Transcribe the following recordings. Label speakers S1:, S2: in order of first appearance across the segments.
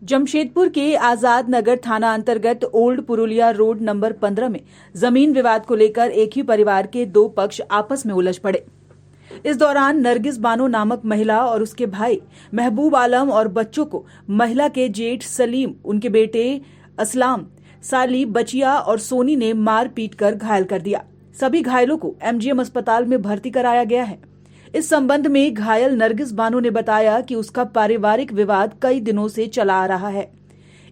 S1: जमशेदपुर के आजाद नगर थाना अंतर्गत ओल्ड पुरुलिया रोड नंबर 15 में जमीन विवाद को लेकर एक ही परिवार के दो पक्ष आपस में उलझ पड़े। इस दौरान नरगिस बानो नामक महिला और उसके भाई महबूब आलम और बच्चों को महिला के जेठ सलीम, उनके बेटे असलाम, साली, बचिया और सोनी ने मार पीट कर घायल कर दिया। सभी घायलों को एमजीएम अस्पताल में भर्ती कराया गया है। इस संबंध में घायल नरगिस बानो ने बताया कि उसका पारिवारिक विवाद कई दिनों से चला आ रहा है।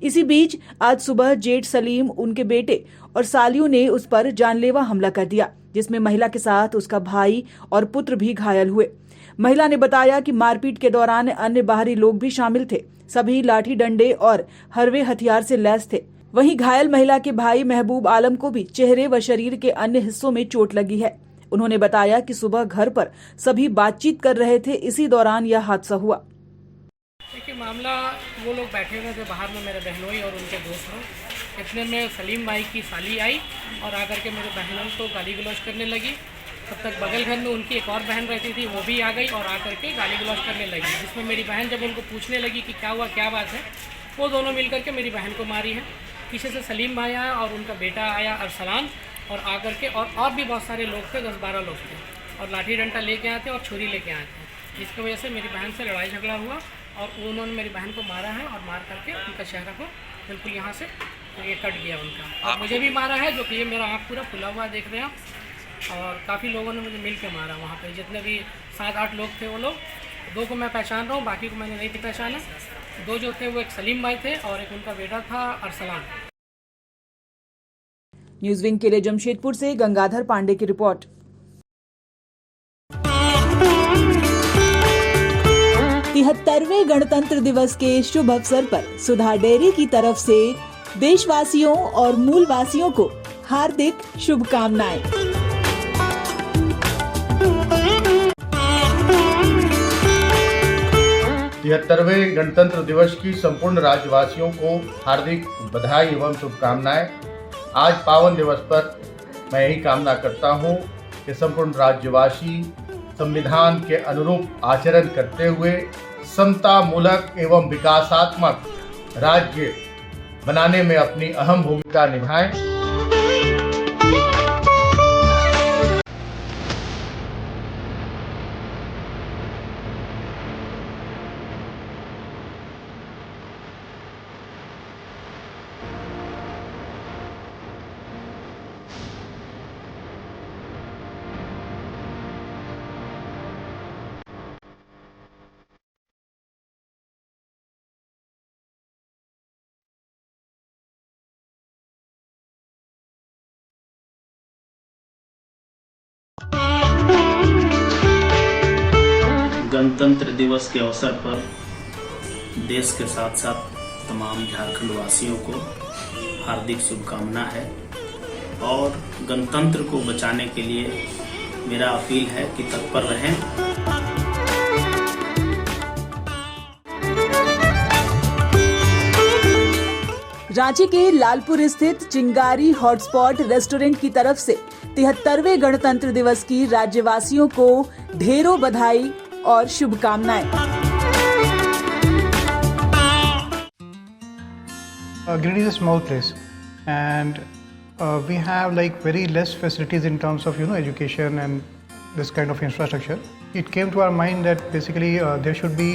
S1: इसी बीच आज सुबह जेठ सलीम, उनके बेटे और सालियों ने उस पर जानलेवा हमला कर दिया, जिसमें महिला के साथ उसका भाई और पुत्र भी घायल हुए। महिला ने बताया कि मारपीट के दौरान अन्य बाहरी लोग भी शामिल थे। सभी लाठी डंडे और हरवे हथियार से लैस थे। वहीं घायल महिला के भाई महबूब आलम को भी चेहरे व शरीर के अन्य हिस्सों में चोट लगी है। उन्होंने बताया कि सुबह घर पर सभी बातचीत कर रहे थे, इसी दौरान यह हादसा हुआ।
S2: देखिए, मामला वो लोग बैठे हुए थे बाहर में, मेरे बहनोई और उनके दोस्त लोग। इतने में सलीम भाई की साली आई और आकर के मेरे बहनों को गाली गलौज करने लगी। तब तक बगल घर में उनकी एक और बहन रहती थी, वो भी आ गई और आकर के गाली गलौज करने लगी, जिसमें मेरी बहन जब उनको पूछने लगी कि क्या हुआ, क्या बात है, वो दोनों मिल करके मेरी बहन को मारी है। पीछे से सलीम भाई आया और उनका बेटा आया अरसलान, और आकर के और भी बहुत सारे लोग थे, 10-12 लोग थे, और लाठी डंडा लेके आए थे और छुरी लेके आए थे, जिसकी वजह से मेरी बहन से लड़ाई झगड़ा हुआ और उन्होंने मेरी बहन को मारा है और मार करके उनका चेहरा को बिल्कुल यहाँ से ये कट गया उनका, और मुझे भी मारा है, जो कि ये मेरा आँख पूरा फुला हुआ देख रहे हैं आप। और काफ़ी लोगों ने मुझे मिल के मारा वहाँ पर, जितने भी 7-8 लोग थे वो लोग। 2 को मैं पहचान रहा हूँ, बाकी को मैंने नहीं पहचाना। 2 जो थे वो एक सलीम भाई थे और एक उनका बेटा था अरसलान।
S1: न्यूज विंग के लिए जमशेदपुर से गंगाधर पांडे की रिपोर्ट। 73वें गणतंत्र दिवस के शुभ अवसर पर सुधा डेयरी की तरफ से देशवासियों और मूलवासियों को हार्दिक शुभकामनाएं।
S3: 73वें गणतंत्र दिवस की संपूर्ण राज्यवासियों को हार्दिक बधाई एवं शुभकामनाएं। आज पावन दिवस पर मैं यही कामना करता हूं कि संपूर्ण राज्यवासी संविधान के अनुरूप आचरण करते हुए समतामूलक एवं विकासात्मक राज्य बनाने में अपनी अहम भूमिका निभाएं।
S4: गणतंत्र दिवस के अवसर पर देश के साथ साथ तमाम झारखंड वासियों को हार्दिक शुभकामना है, और गणतंत्र को बचाने के लिए मेरा अपील है कि तत्पर रहें।
S1: रांची के लालपुर स्थित चिंगारी हॉटस्पॉट रेस्टोरेंट की तरफ से 73वें गणतंत्र दिवस की राज्यवासियों को ढेरों बधाई और शुभकामनाएं।
S5: Giridih is a small place, and we have like very less facilities in terms of education and this kind of infrastructure. It came to our mind that basically there should be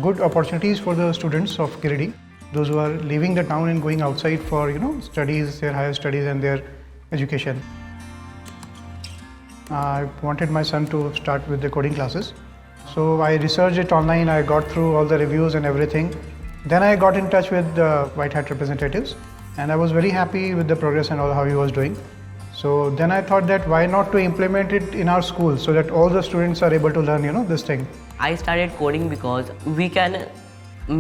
S5: good opportunities for the students of Giridih, those who are leaving the town and going outside for studies, their higher studies and their education. I wanted my son to start with the coding classes. So I researched it online, I got through all the reviews and everything. Then I got in touch with the White Hat representatives, and I was very happy with the progress and all how he was doing. So then I thought that why not to implement it in our school so that all the students are able to learn this thing.
S6: I started coding because we can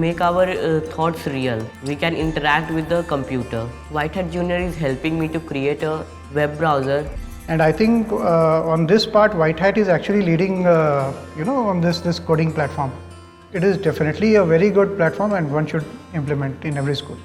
S6: make our thoughts real. We can interact with the computer. White Hat Junior is helping me to create a web browser.
S5: And I think on this part, White Hat is actually leading, on this coding platform. It is definitely a very good platform, and one should implement in every school.